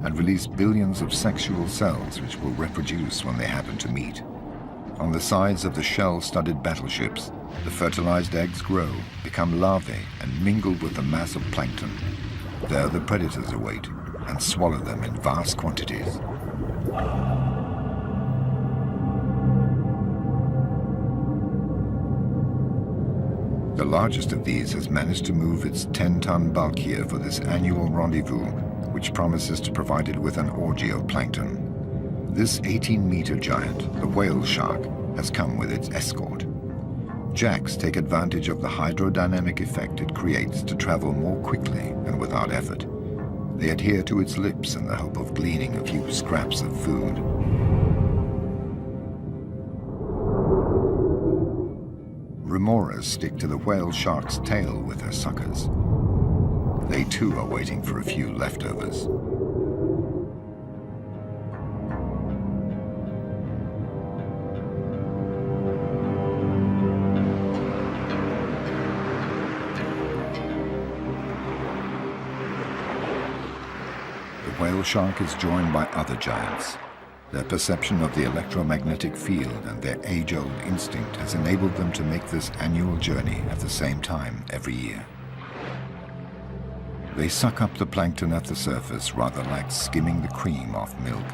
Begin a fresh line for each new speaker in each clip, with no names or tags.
and release billions of sexual cells which will reproduce when they happen to meet. On the sides of the shell-studded battleships, the fertilized eggs grow, become larvae, and mingle with the mass of plankton. There the predators await and swallow them in vast quantities. The largest of these has managed to move its 10-ton bulk here for this annual rendezvous, which promises to provide it with an orgy of plankton. This 18-meter giant, the whale shark, has come with its escort. Jacks take advantage of the hydrodynamic effect it creates to travel more quickly and without effort. They adhere to its lips in the hope of gleaning a few scraps of food. Remoras stick to the whale shark's tail with their suckers. They too are waiting for a few leftovers. The whale shark is joined by other giants. Their perception of the electromagnetic field and their age-old instinct has enabled them to make this annual journey at the same time every year. They suck up the plankton at the surface rather like skimming the cream off milk.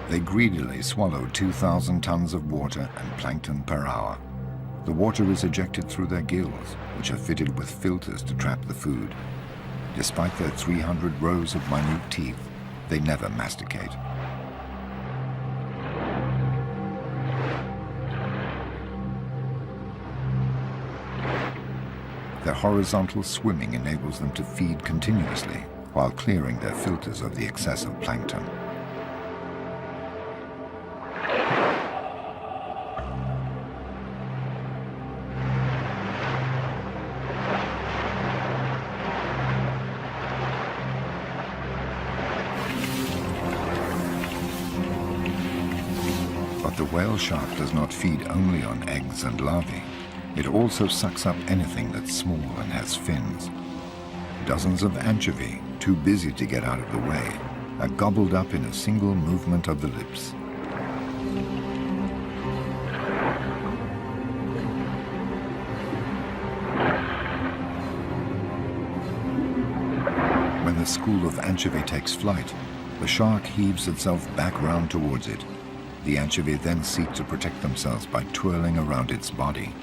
They greedily swallow 2,000 tons of water and plankton per hour. The water is ejected through their gills, which are fitted with filters to trap the food. Despite their 300 rows of minute teeth, they never masticate. Their horizontal swimming enables them to feed continuously while clearing their filters of the excessive plankton. But the whale shark does not feed only on eggs and larvae. It also sucks up anything that's small and has fins. Dozens of anchovy, too busy to get out of the way, are gobbled up in a single movement of the lips. When the school of anchovy takes flight, the shark heaves itself back round towards it. The anchovy then seek to protect themselves by twirling around its body.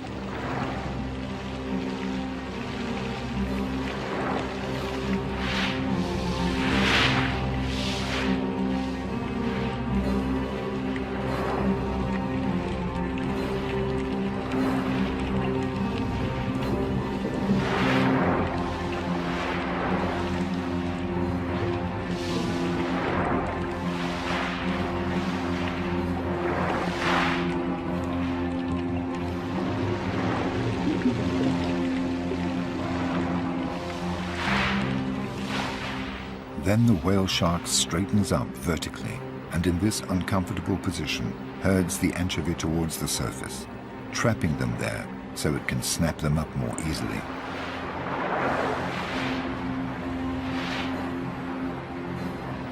Then the whale shark straightens up vertically, and in this uncomfortable position herds the anchovy towards the surface, trapping them there so it can snap them up more easily.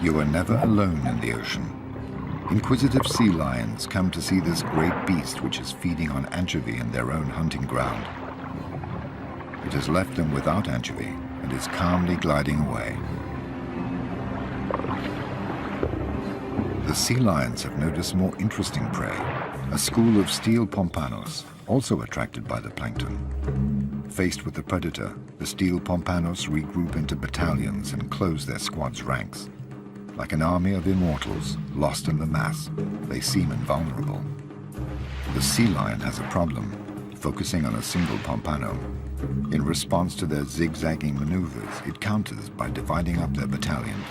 You are never alone in the ocean. Inquisitive sea lions come to see this great beast which is feeding on anchovy in their own hunting ground. It has left them without anchovy and is calmly gliding away. The sea lions have noticed more interesting prey, a school of steel pompanos, also attracted by the plankton. Faced with the predator, the steel pompanos regroup into battalions and close their squad's ranks. Like an army of immortals, lost in the mass, they seem invulnerable. The sea lion has a problem, focusing on a single pompano. In response to their zigzagging maneuvers, it counters by dividing up their battalion.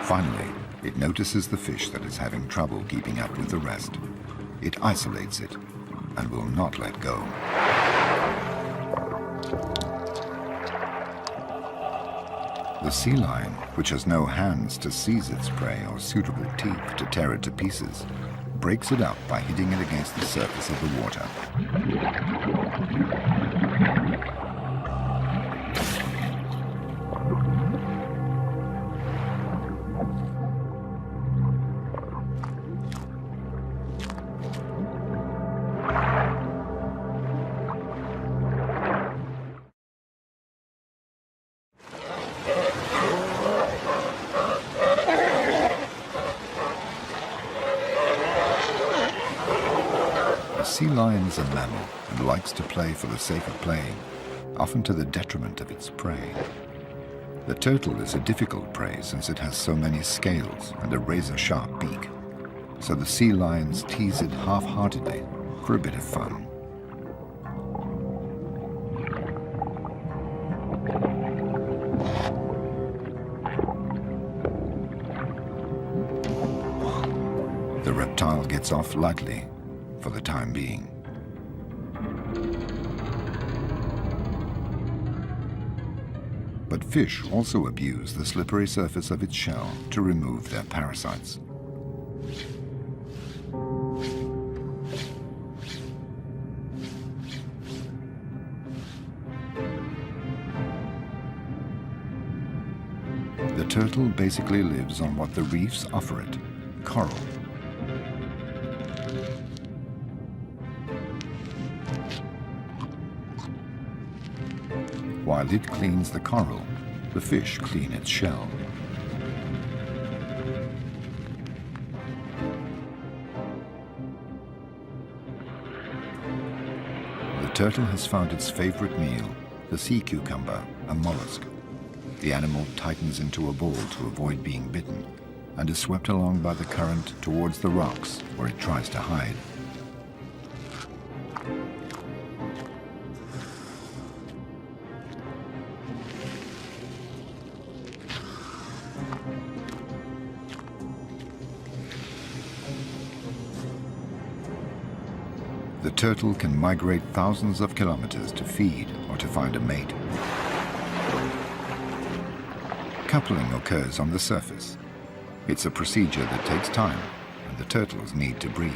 Finally, it notices the fish that is having trouble keeping up with the rest. It isolates it and will not let go. The sea lion, which has no hands to seize its prey or suitable teeth to tear it to pieces, breaks it up by hitting it against the surface of the water. sea lion is a mammal and likes to play for the sake of playing, often to the detriment of its prey. The turtle is a difficult prey since it has so many scales and a razor-sharp beak, so the sea lions tease it half-heartedly for a bit of fun. The reptile gets off lightly for the time being. But fish also abuse the slippery surface of its shell to remove their parasites. The turtle basically lives on what the reefs offer it, coral. While it cleans the coral, the fish clean its shell. The turtle has found its favorite meal, the sea cucumber, a mollusk. The animal tightens into a ball to avoid being bitten and is swept along by the current towards the rocks where it tries to hide. The turtle can migrate thousands of kilometers to feed or to find a mate. Coupling occurs on the surface. It's a procedure that takes time, and the turtles need to breathe.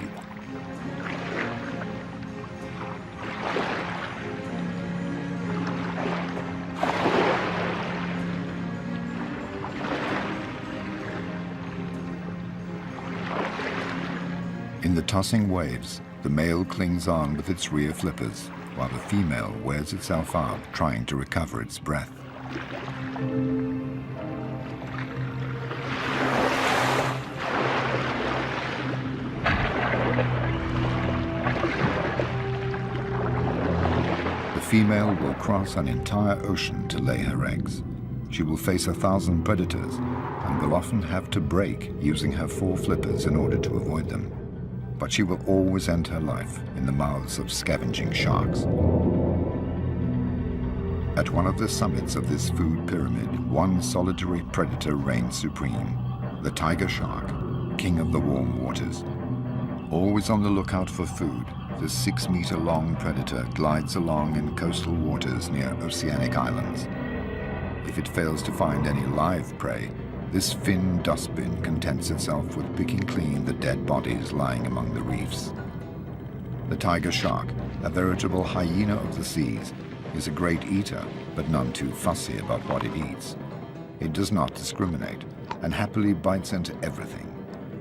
In the tossing waves, the male clings on with its rear flippers, while the female wears itself out trying to recover its breath. The female will cross an entire ocean to lay her eggs. She will face 1,000 predators and will often have to brake using her 4 flippers in order to avoid them. But she will always end her life in the mouths of scavenging sharks. At one of the summits of this food pyramid, one solitary predator reigns supreme, the tiger shark, king of the warm waters. Always on the lookout for food, the 6-meter-long predator glides along in coastal waters near oceanic islands. If it fails to find any live prey, this fin dustbin contents itself with picking clean the dead bodies lying among the reefs. The tiger shark, a veritable hyena of the seas, is a great eater, but none too fussy about what it eats. It does not discriminate, and happily bites into everything.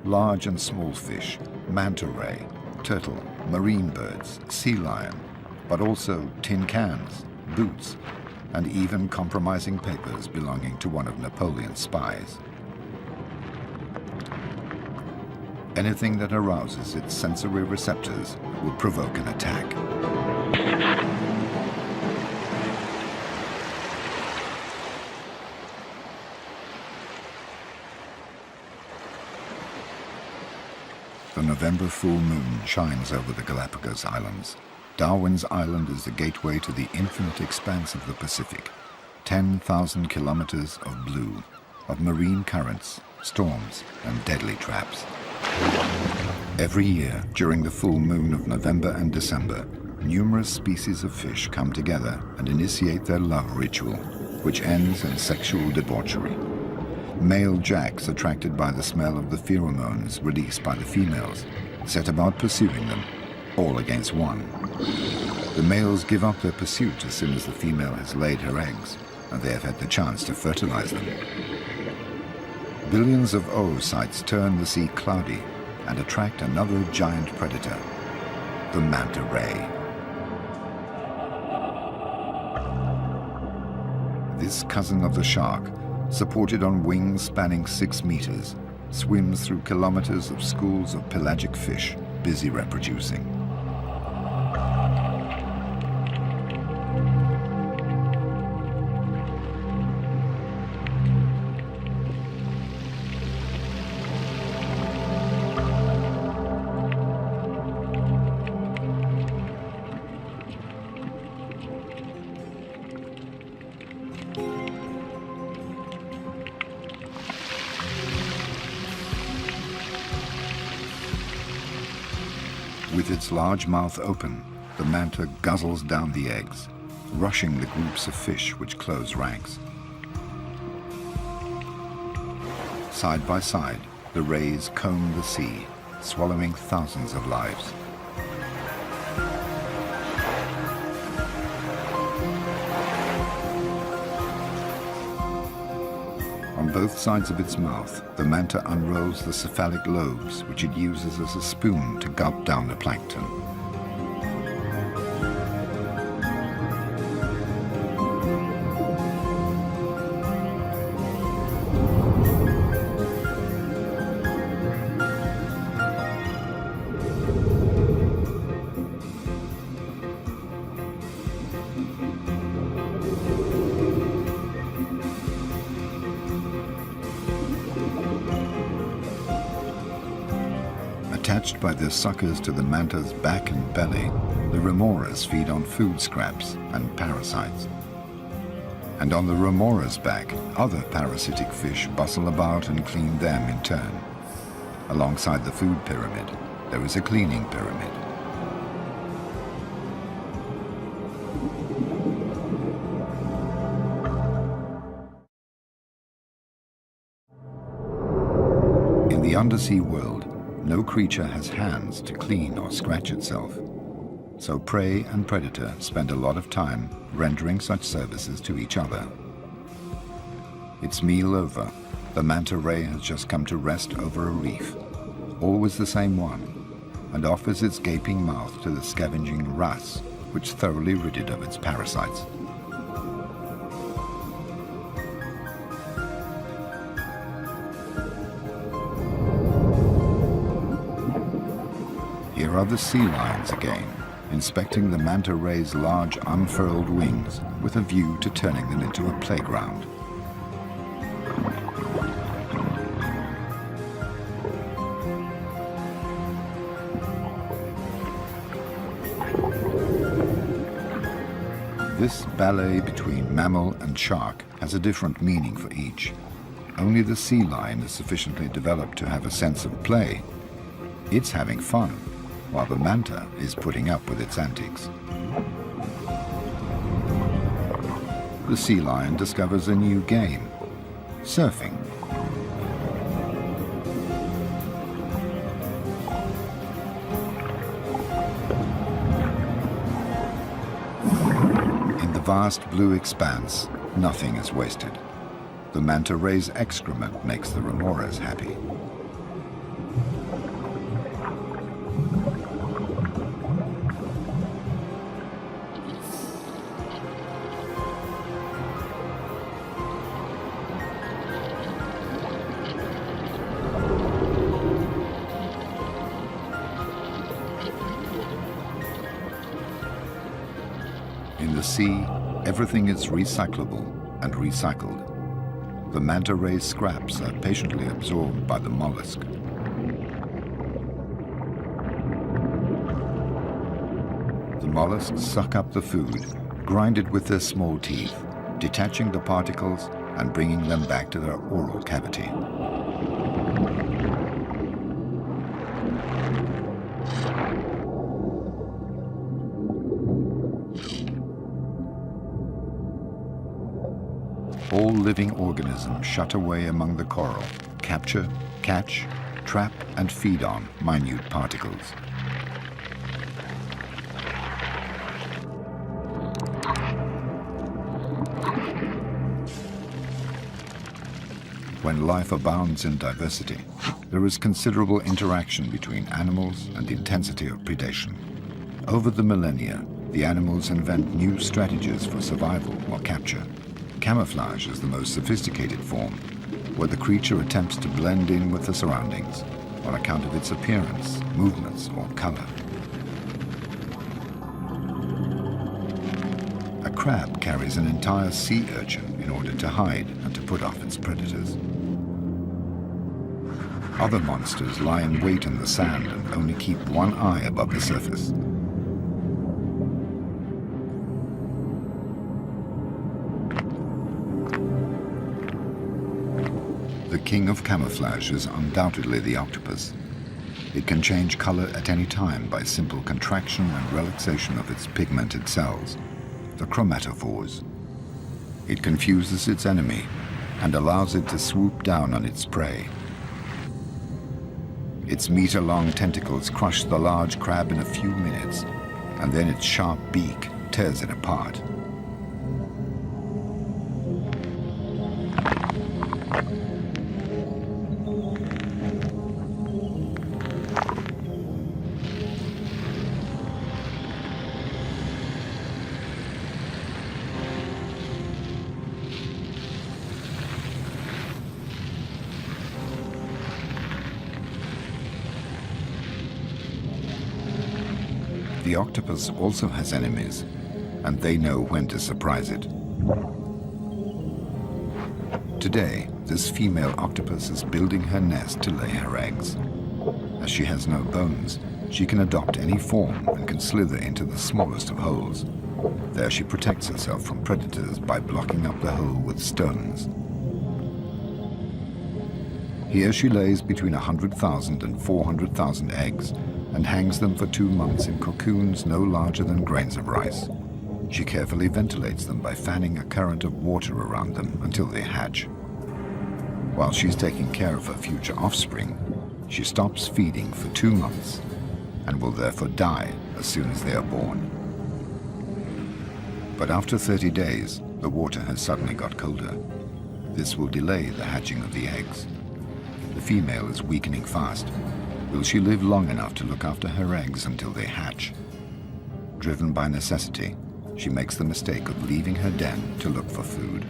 Large and small fish, manta ray, turtle, marine birds, sea lion, but also tin cans, boots, and even compromising papers belonging to one of Napoleon's spies. Anything that arouses its sensory receptors will provoke an attack. The November full moon shines over the Galapagos Islands. Darwin's Island is the gateway to the infinite expanse of the Pacific. 10,000 kilometers of blue, of marine currents, storms, and deadly traps. Every year, during the full moon of November and December, numerous species of fish come together and initiate their love ritual, which ends in sexual debauchery. Male jacks, attracted by the smell of the pheromones released by the females, set about pursuing them, all against one. The males give up their pursuit as soon as the female has laid her eggs, and they have had the chance to fertilize them. Billions of oocytes turn the sea cloudy and attract another giant predator, the manta ray. This cousin of the shark, supported on wings spanning 6 meters, swims through kilometers of schools of pelagic fish busy reproducing. With its large mouth open, the manta guzzles down the eggs, rushing the groups of fish which close ranks. Side by side, the rays comb the sea, swallowing thousands of lives. On both sides of its mouth, the manta unrolls the cephalic lobes, which it uses as a spoon to gulp down the plankton. Attached by their suckers to the manta's back and belly, the remoras feed on food scraps and parasites. And on the remora's back, other parasitic fish bustle about and clean them in turn. Alongside the food pyramid, there is a cleaning pyramid. In the undersea world, no creature has hands to clean or scratch itself. So prey and predator spend a lot of time rendering such services to each other. Its meal over, the manta ray has just come to rest over a reef, always the same one, and offers its gaping mouth to the scavenging wrasse, which thoroughly rid it of its parasites. Here are the sea lions again, inspecting the manta ray's large unfurled wings with a view to turning them into a playground. This ballet between mammal and shark has a different meaning for each. Only the sea lion is sufficiently developed to have a sense of play. It's having fun, while the manta is putting up with its antics. The sea lion discovers a new game, surfing. In the vast blue expanse, nothing is wasted. The manta ray's excrement makes the remoras happy. In the sea, everything is recyclable and recycled. The manta ray's scraps are patiently absorbed by the mollusk. The mollusks suck up the food, grind it with their small teeth, detaching the particles and bringing them back to their oral cavity. All living organisms shut away among the coral, capture, catch, trap and feed on minute particles. When life abounds in diversity, there is considerable interaction between animals and intensity of predation. Over the millennia, the animals invent new strategies for survival or capture. Camouflage is the most sophisticated form, where the creature attempts to blend in with the surroundings on account of its appearance, movements, or color. A crab carries an entire sea urchin in order to hide and to put off its predators. Other monsters lie in wait in the sand and only keep one eye above the surface. The king of camouflage is undoubtedly the octopus. It can change color at any time by simple contraction and relaxation of its pigmented cells, the chromatophores. It confuses its enemy and allows it to swoop down on its prey. Its meter-long tentacles crush the large crab in a few minutes, and then its sharp beak tears it apart. The octopus also has enemies, and they know when to surprise it. Today, this female octopus is building her nest to lay her eggs. As she has no bones, she can adopt any form and can slither into the smallest of holes. There she protects herself from predators by blocking up the hole with stones. Here she lays between 100,000 and 400,000 eggs and hangs them for 2 months in cocoons no larger than grains of rice. She carefully ventilates them by fanning a current of water around them until they hatch. While she's taking care of her future offspring, she stops feeding for 2 months and will therefore die as soon as they are born. But after 30 days, the water has suddenly got colder. This will delay the hatching of the eggs. The female is weakening fast. Will she live long enough to look after her eggs until they hatch? Driven by necessity, she makes the mistake of leaving her den to look for food.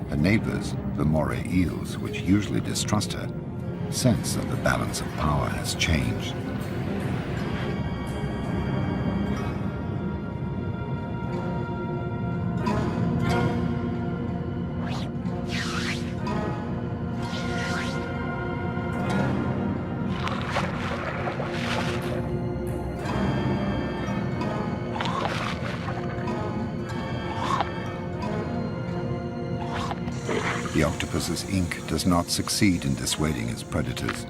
Her neighbors, the moray eels, which usually distrust her, sense that the balance of power has changed. The octopus's ink does not succeed in dissuading its predators.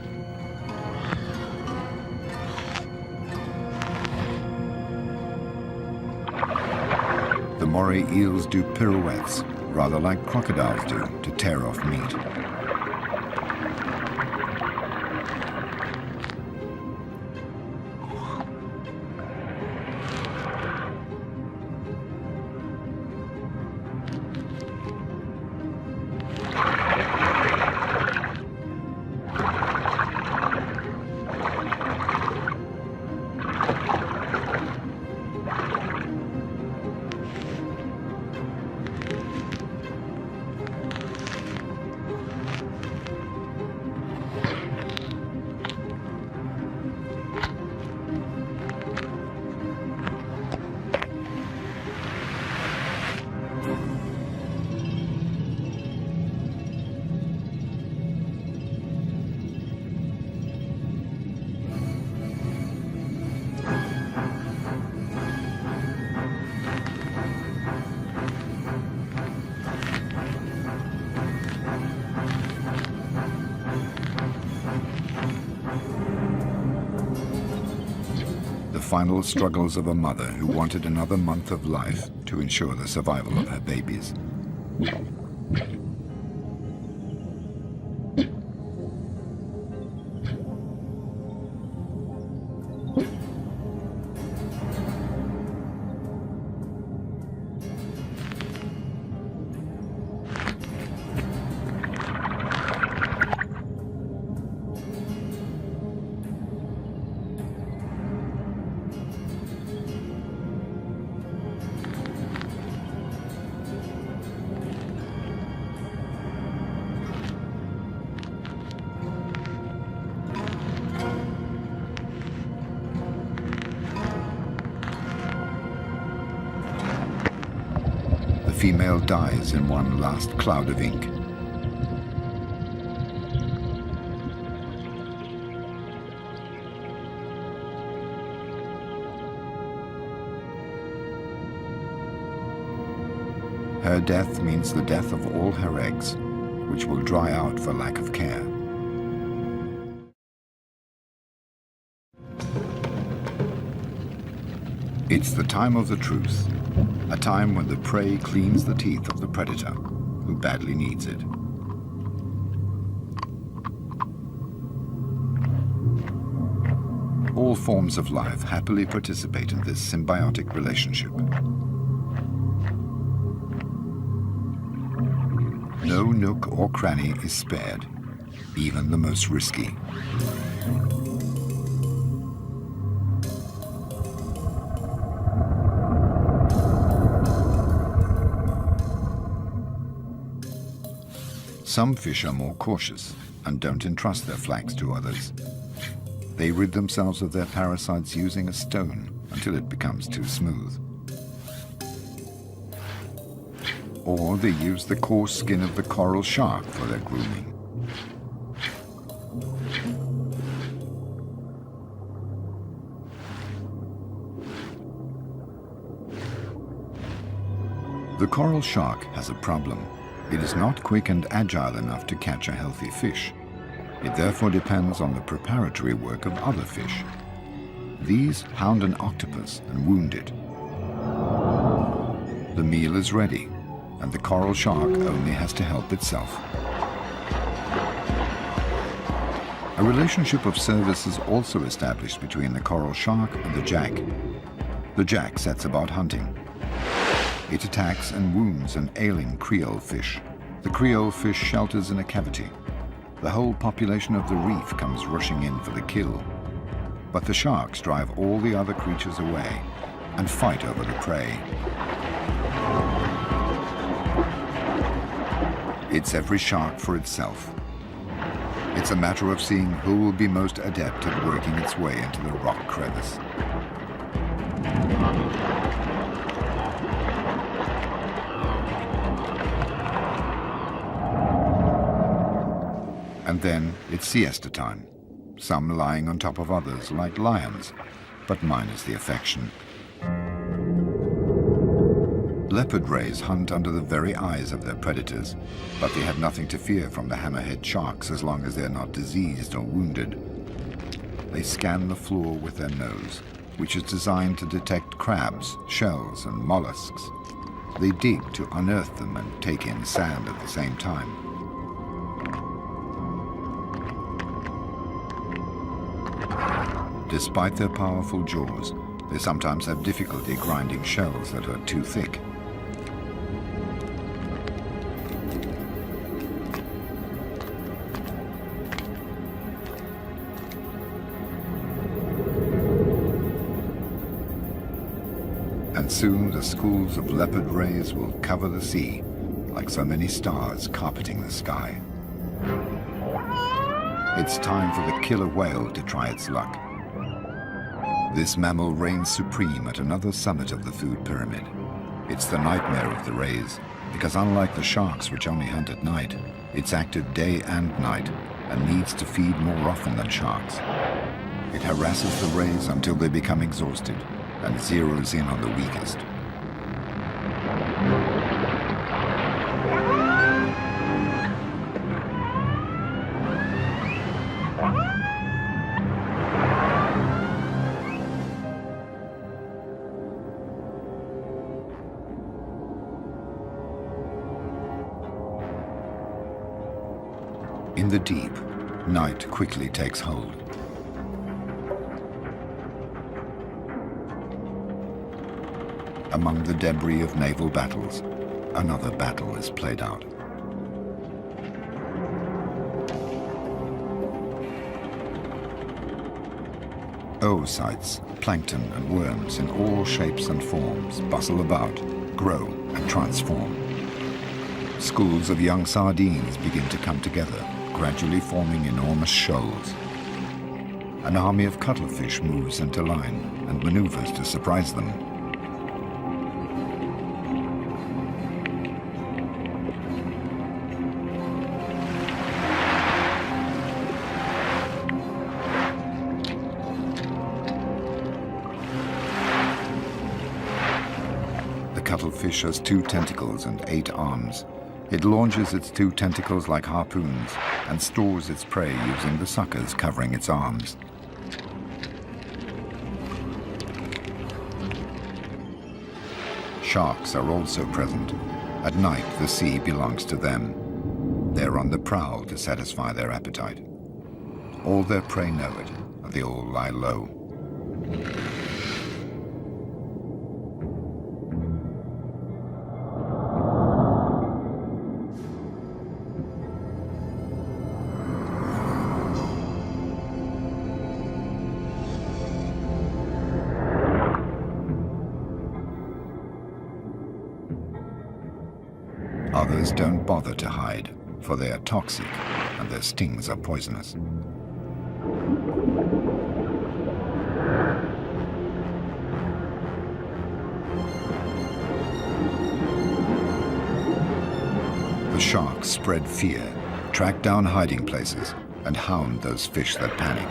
The moray eels do pirouettes, rather like crocodiles do, to tear off meat. The final struggles of a mother who wanted another month of life to ensure the survival of her babies. The female dies in one last cloud of ink. Her death means the death of all her eggs, which will dry out for lack of care. It's the time of the truth, a time when the prey cleans the teeth of the predator, who badly needs it. All forms of life happily participate in this symbiotic relationship. No nook or cranny is spared, even the most risky. Some fish are more cautious and don't entrust their flanks to others. They rid themselves of their parasites using a stone until it becomes too smooth. Or they use the coarse skin of the coral shark for their grooming. The coral shark has a problem. It is not quick and agile enough to catch a healthy fish. It therefore depends on the preparatory work of other fish. These hound an octopus and wound it. The meal is ready, and the coral shark only has to help itself. A relationship of service is also established between the coral shark and the jack. The jack sets about hunting. It attacks and wounds an ailing Creole fish. The Creole fish shelters in a cavity. The whole population of the reef comes rushing in for the kill. But the sharks drive all the other creatures away and fight over the prey. It's every shark for itself. It's a matter of seeing who will be most adept at working its way into the rock crevice. And then it's siesta time, some lying on top of others like lions, but minus the affection. Leopard rays hunt under the very eyes of their predators, but they have nothing to fear from the hammerhead sharks as long as they're not diseased or wounded. They scan the floor with their nose, which is designed to detect crabs, shells, and mollusks. They dig to unearth them and take in sand at the same time. Despite their powerful jaws, they sometimes have difficulty grinding shells that are too thick. And soon the schools of leopard rays will cover the sea, like so many stars carpeting the sky. It's time for the killer whale to try its luck. This mammal reigns supreme at another summit of the food pyramid. It's the nightmare of the rays, because unlike the sharks, which only hunt at night, it's active day and night and needs to feed more often than sharks. It harasses the rays until they become exhausted and zeroes in on the weakest. In the deep, night quickly takes hold. Among the debris of naval battles, another battle is played out. Oocytes, plankton and worms in all shapes and forms bustle about, grow and transform. Schools of young sardines begin to come together, gradually forming enormous shoals. An army of cuttlefish moves into line and maneuvers to surprise them. The cuttlefish has 2 tentacles and 8 arms. It launches its 2 tentacles like harpoons and stores its prey using the suckers covering its arms. Sharks are also present. At night, the sea belongs to them. They're on the prowl to satisfy their appetite. All their prey know it, and they all lie low. Others don't bother to hide, for they are toxic and their stings are poisonous. The sharks spread fear, track down hiding places, and hound those fish that panic.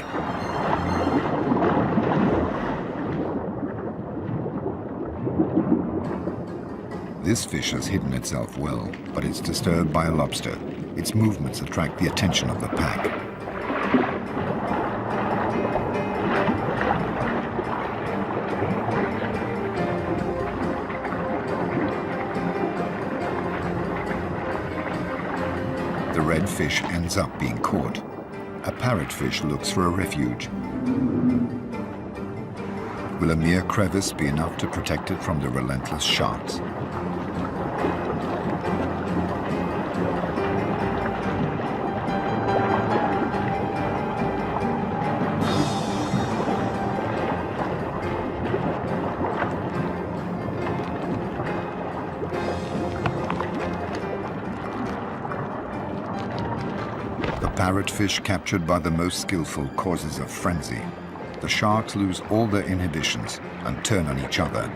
This fish has hidden itself well, but it's disturbed by a lobster. Its movements attract the attention of the pack. The red fish ends up being caught. A parrotfish looks for a refuge. Will a mere crevice be enough to protect it from the relentless sharks? Parrotfish captured by the most skillful causes a frenzy. The sharks lose all their inhibitions and turn on each other.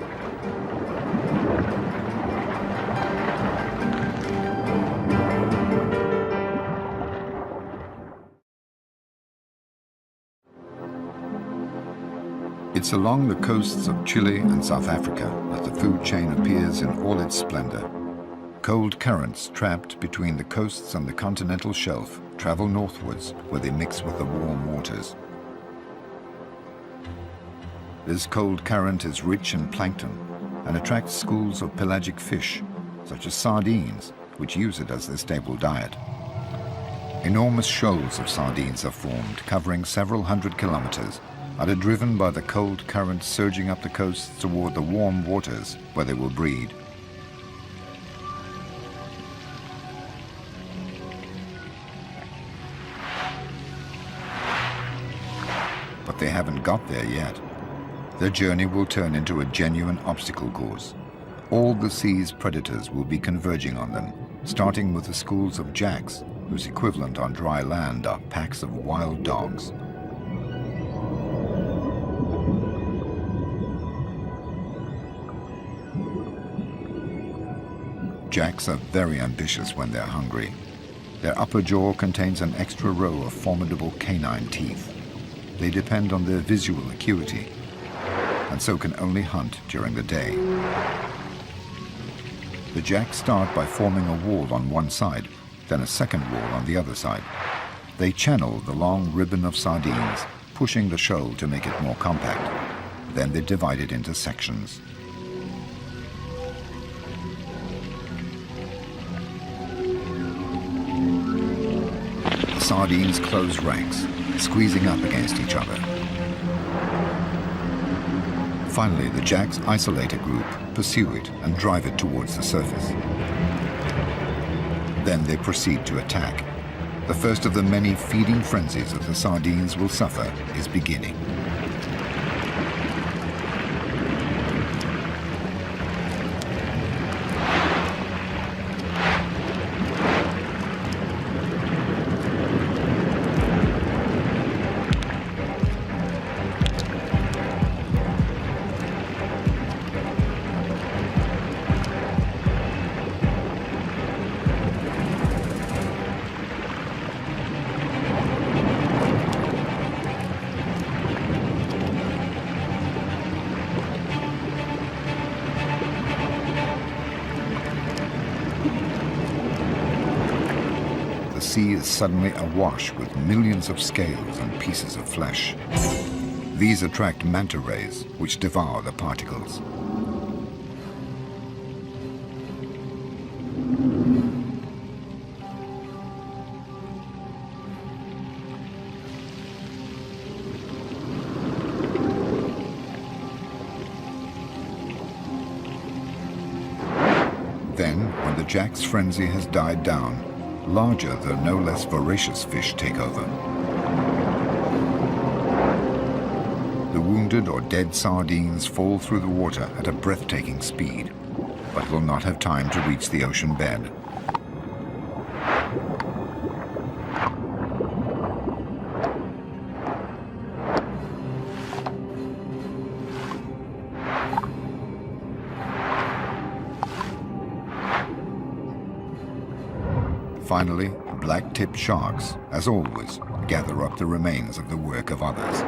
It's along the coasts of Chile and South Africa that the food chain appears in all its splendor. Cold currents trapped between the coasts and the continental shelf travel northwards where they mix with the warm waters. This cold current is rich in plankton and attracts schools of pelagic fish, such as sardines, which use it as their staple diet. Enormous shoals of sardines are formed, covering several hundred kilometers, and are driven by the cold current surging up the coasts toward the warm waters where they will breed. But they haven't got there yet. Their journey will turn into a genuine obstacle course. All the sea's predators will be converging on them, starting with the schools of jacks, whose equivalent on dry land are packs of wild dogs. Jacks are very ambitious when they're hungry. Their upper jaw contains an extra row of formidable canine teeth. They depend on their visual acuity, and so can only hunt during the day. The jacks start by forming a wall on one side, then a second wall on the other side. They channel the long ribbon of sardines, pushing the shoal to make it more compact. Then they divide it into sections. The sardines close ranks, squeezing up against each other. Finally, the jacks isolate a group, pursue it, and drive it towards the surface. Then they proceed to attack. The first of the many feeding frenzies that the sardines will suffer is beginning. The sea is suddenly awash with millions of scales and pieces of flesh. These attract manta rays, which devour the particles. Then, when the jack's frenzy has died down, larger though no less voracious fish take over. The wounded or dead sardines fall through the water at a breathtaking speed, but will not have time to reach the ocean bed. Finally, black-tipped sharks, as always, gather up the remains of the work of others.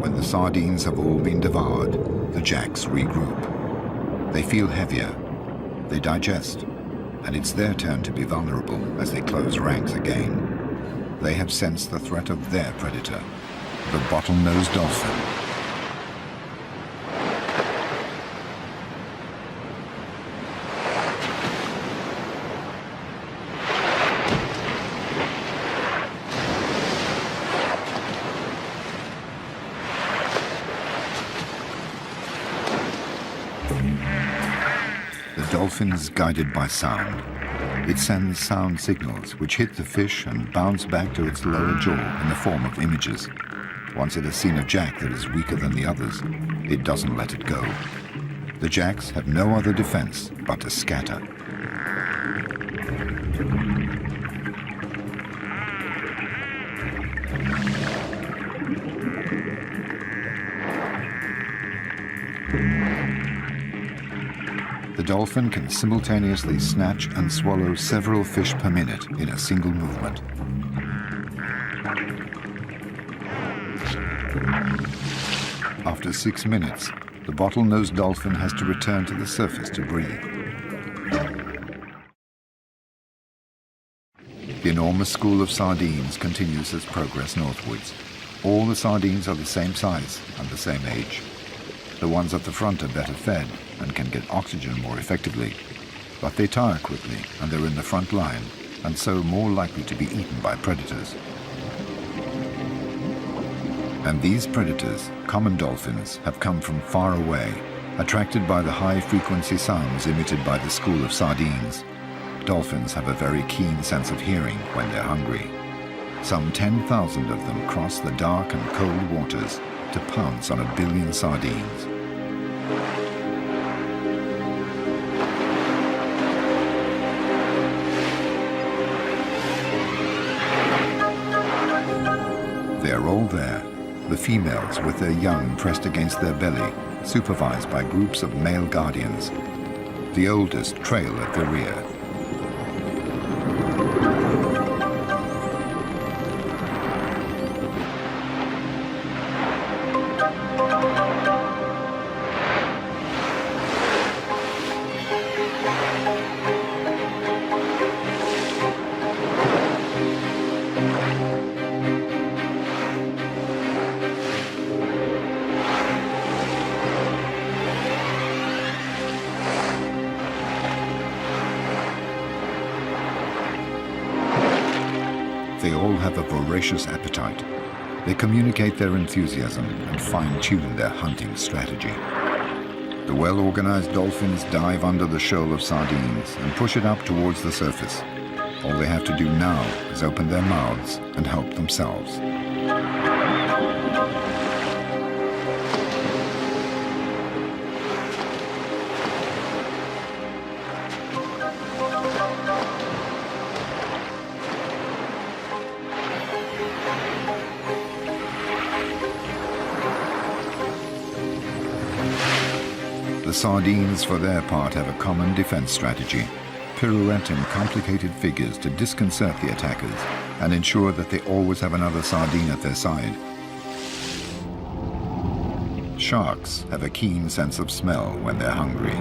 When the sardines have all been devoured, the jacks regroup. They feel heavier, they digest, and it's their turn to be vulnerable as they close ranks again. They have sensed the threat of their predator, the bottlenose dolphin. The dolphin is guided by sound. It sends sound signals which hit the fish and bounce back to its lower jaw in the form of images. Once it has seen a jack that is weaker than the others, it doesn't let it go. The jacks have no other defense but to scatter. The dolphin can simultaneously snatch and swallow several fish per minute in a single movement. After 6 minutes, the bottlenose dolphin has to return to the surface to breathe. The enormous school of sardines continues its progress northwards. All the sardines are the same size and the same age. The ones at the front are better fed and can get oxygen more effectively, but they tire quickly and they're in the front line, and so more likely to be eaten by predators. And these predators, common dolphins, have come from far away, attracted by the high-frequency sounds emitted by the school of sardines. Dolphins have a very keen sense of hearing when they're hungry. Some 10,000 of them cross the dark and cold waters to pounce on 1 billion sardines. They are all there, the females with their young pressed against their belly, supervised by groups of male guardians. The oldest trail at the rear. They all have a voracious appetite. They communicate their enthusiasm and fine-tune their hunting strategy. The well-organized dolphins dive under the shoal of sardines and push it up towards the surface. All they have to do now is open their mouths and help themselves. The sardines, for their part, have a common defense strategy. Pirouette in complicated figures to disconcert the attackers and ensure that they always have another sardine at their side. Sharks have a keen sense of smell when they're hungry.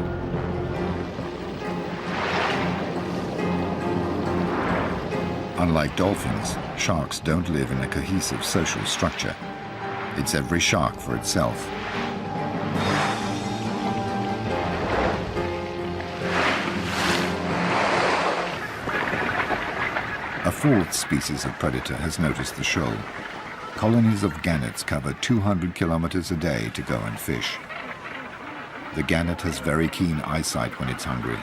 Unlike dolphins, sharks don't live in a cohesive social structure. It's every shark for itself. A fourth species of predator has noticed the shoal. Colonies of gannets cover 200 kilometers a day to go and fish. The gannet has very keen eyesight when it's hungry.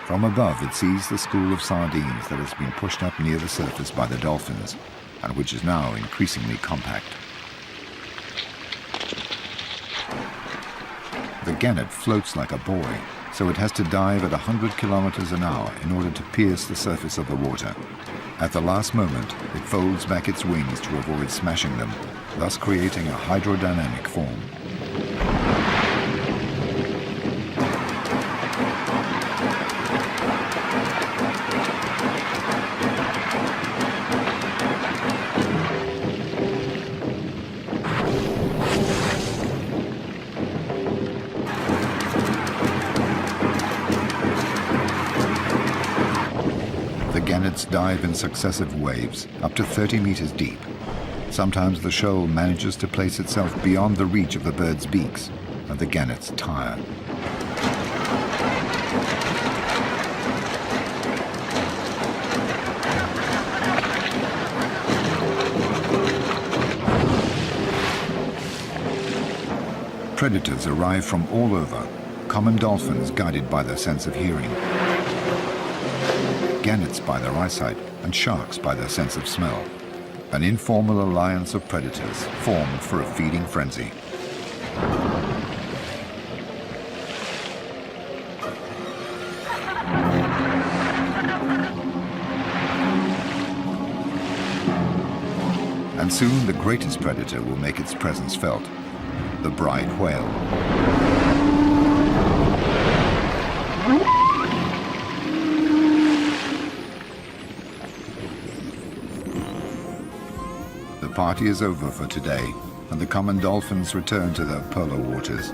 From above, it sees the school of sardines that has been pushed up near the surface by the dolphins, and which is now increasingly compact. The gannet floats like a buoy, so it has to dive at 100 kilometers an hour in order to pierce the surface of the water. At the last moment, it folds back its wings to avoid smashing them, thus creating a hydrodynamic form. Gannets dive in successive waves, up to 30 meters deep. Sometimes the shoal manages to place itself beyond the reach of the birds' beaks, and the gannets tire. Predators arrive from all over, common dolphins guided by their sense of hearing, gannets by their eyesight, and sharks by their sense of smell. An informal alliance of predators formed for a feeding frenzy. And soon the greatest predator will make its presence felt, the bride whale. The party is over for today, and the common dolphins return to their polar waters.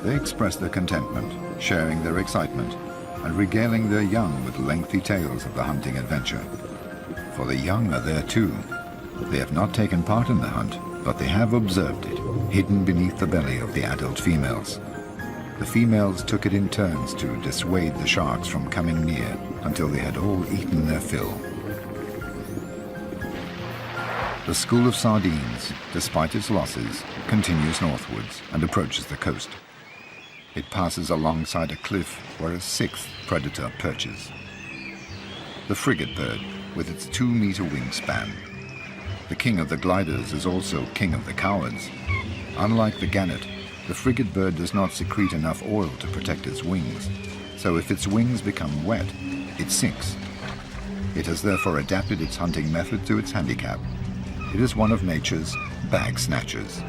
They express their contentment, sharing their excitement, and regaling their young with lengthy tales of the hunting adventure. For the young are there too. They have not taken part in the hunt, but they have observed it, hidden beneath the belly of the adult females. The females took it in turns to dissuade the sharks from coming near until they had all eaten their fill. The school of sardines, despite its losses, continues northwards and approaches the coast. It passes alongside a cliff where a sixth predator perches. The frigate bird, with its 2-meter wingspan. The king of the gliders is also king of the cowards. Unlike the gannet, the frigate bird does not secrete enough oil to protect its wings, so if its wings become wet, it sinks. It has therefore adapted its hunting method to its handicap. It is one of nature's bag snatchers.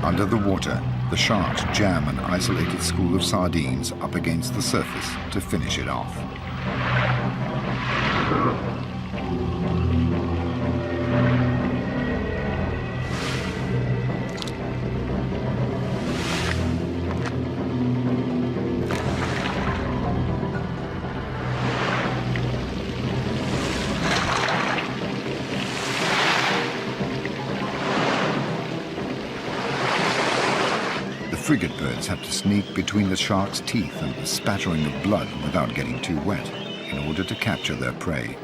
Under the water, the sharks jam an isolated school of sardines up against the surface to finish it off. Frigate birds have to sneak between the shark's teeth and the spattering of blood without getting too wet in order to capture their prey.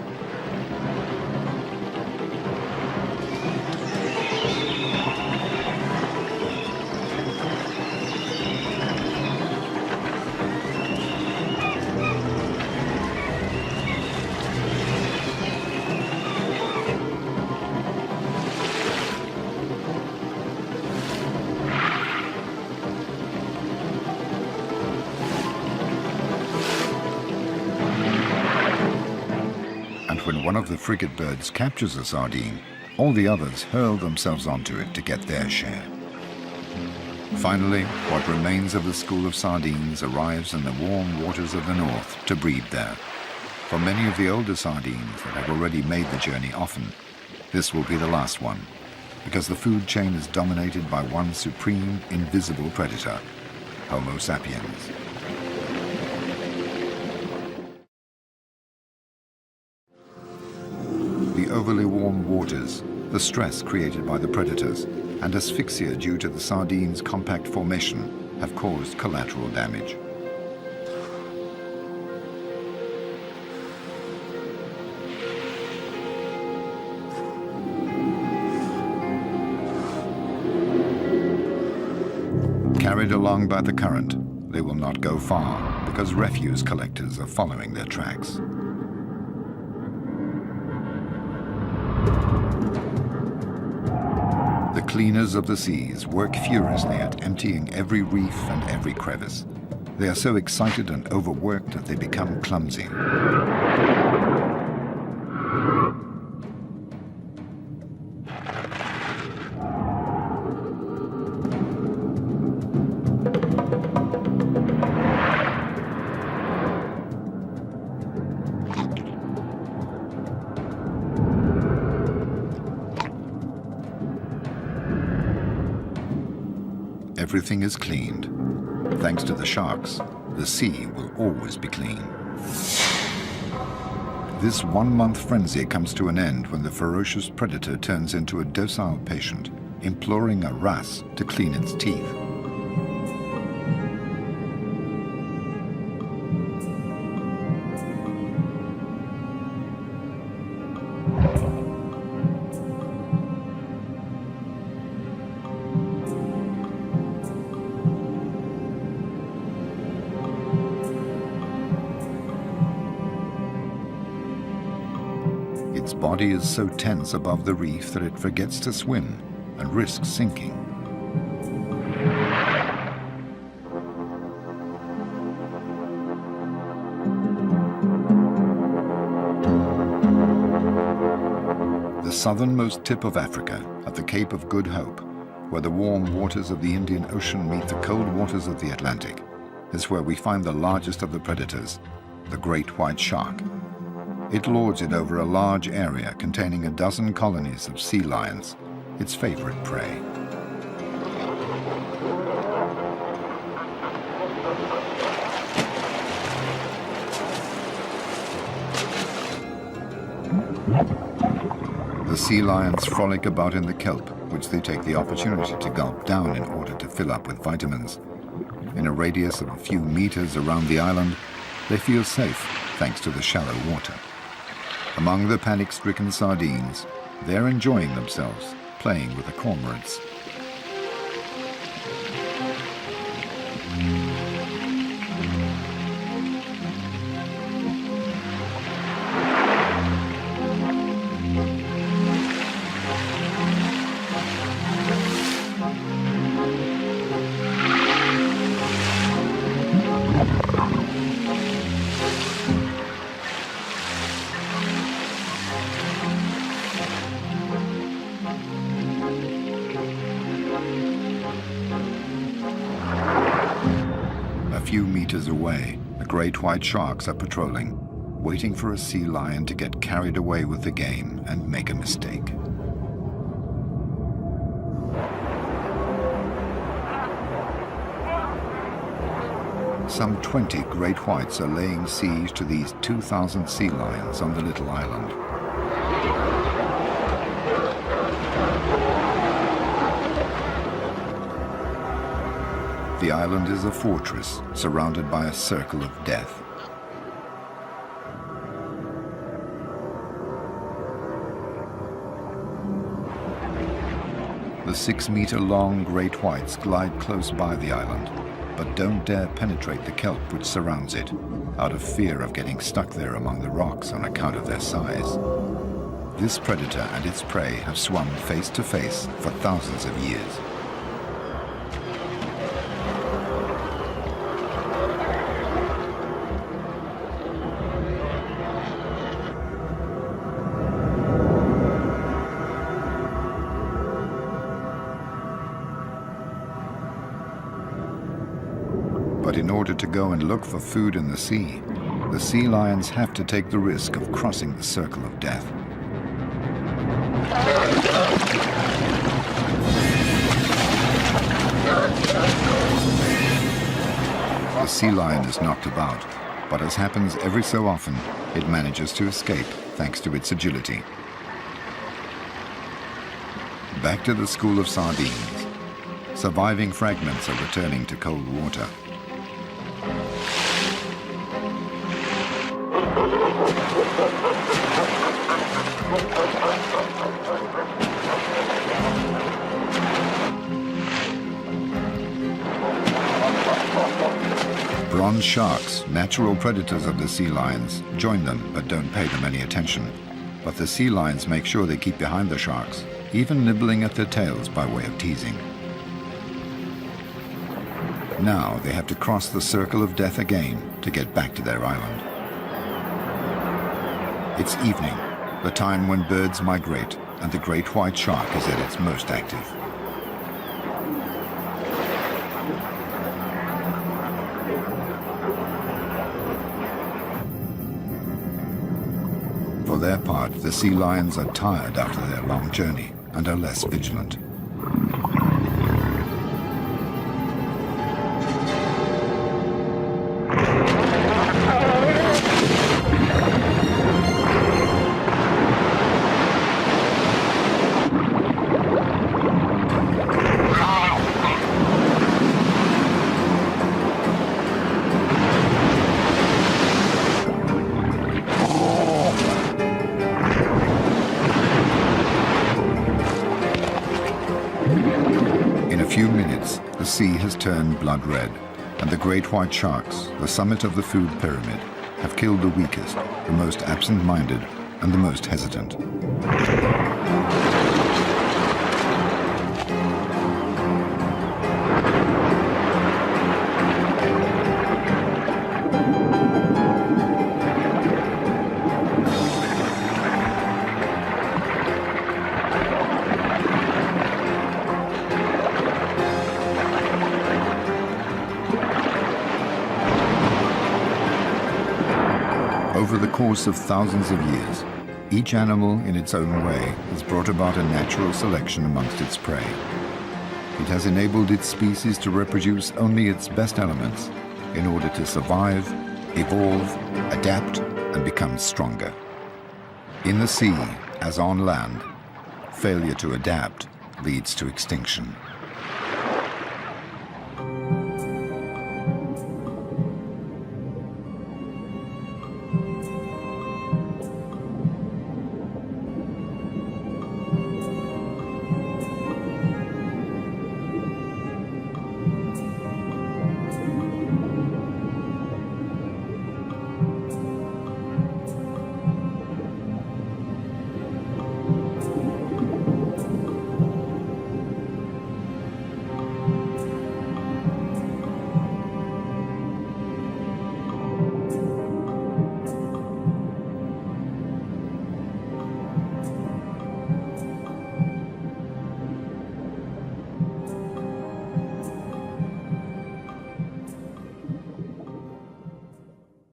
When one of the frigate birds captures a sardine, all the others hurl themselves onto it to get their share. Finally, what remains of the school of sardines arrives in the warm waters of the north to breed there. For many of the older sardines that have already made the journey often, this will be the last one, because the food chain is dominated by one supreme, invisible predator, Homo sapiens. The overly warm waters, the stress created by the predators, and asphyxia due to the sardines' compact formation have caused collateral damage. Carried along by the current, they will not go far because refuse collectors are following their tracks. The cleaners of the seas work furiously at emptying every reef and every crevice. They are so excited and overworked that they become clumsy. Everything is cleaned. Thanks to the sharks, the sea will always be clean. This one-month frenzy comes to an end when the ferocious predator turns into a docile patient, imploring a wrasse to clean its teeth. Its body is so tense above the reef that it forgets to swim and risks sinking. The southernmost tip of Africa, at the Cape of Good Hope, where the warm waters of the Indian Ocean meet the cold waters of the Atlantic, is where we find the largest of the predators, the great white shark. It lords it over a large area containing a dozen colonies of sea lions, its favorite prey. The sea lions frolic about in the kelp, which they take the opportunity to gulp down in order to fill up with vitamins. In a radius of a few meters around the island, they feel safe thanks to the shallow water. Among the panic-stricken sardines, they're enjoying themselves, playing with the cormorants. A few meters away, the great white sharks are patrolling, waiting for a sea lion to get carried away with the game and make a mistake. Some 20 great whites are laying siege to these 2,000 sea lions on the little island. The island is a fortress surrounded by a circle of death. The 6-meter-long great whites glide close by the island, but don't dare penetrate the kelp which surrounds it, out of fear of getting stuck there among the rocks on account of their size. This predator and its prey have swum face to face for thousands of years. But in order to go and look for food in the sea lions have to take the risk of crossing the circle of death. The sea lion is knocked about, but as happens every so often, it manages to escape thanks to its agility. Back to the school of sardines. Surviving fragments are returning to cold water. Bronze sharks, natural predators of the sea lions, join them but don't pay them any attention. But the sea lions make sure they keep behind the sharks, even nibbling at their tails by way of teasing. Now they have to cross the circle of death again to get back to their island. It's evening, the time when birds migrate and the great white shark is at its most active. For their part, the sea lions are tired after their long journey and are less vigilant. The sea has turned blood red, and the great white sharks, the summit of the food pyramid, have killed the weakest, the most absent-minded, and the most hesitant. Over the course of thousands of years, each animal in its own way has brought about a natural selection amongst its prey. It has enabled its species to reproduce only its best elements in order to survive, evolve, adapt, and become stronger. In the sea, as on land, failure to adapt leads to extinction.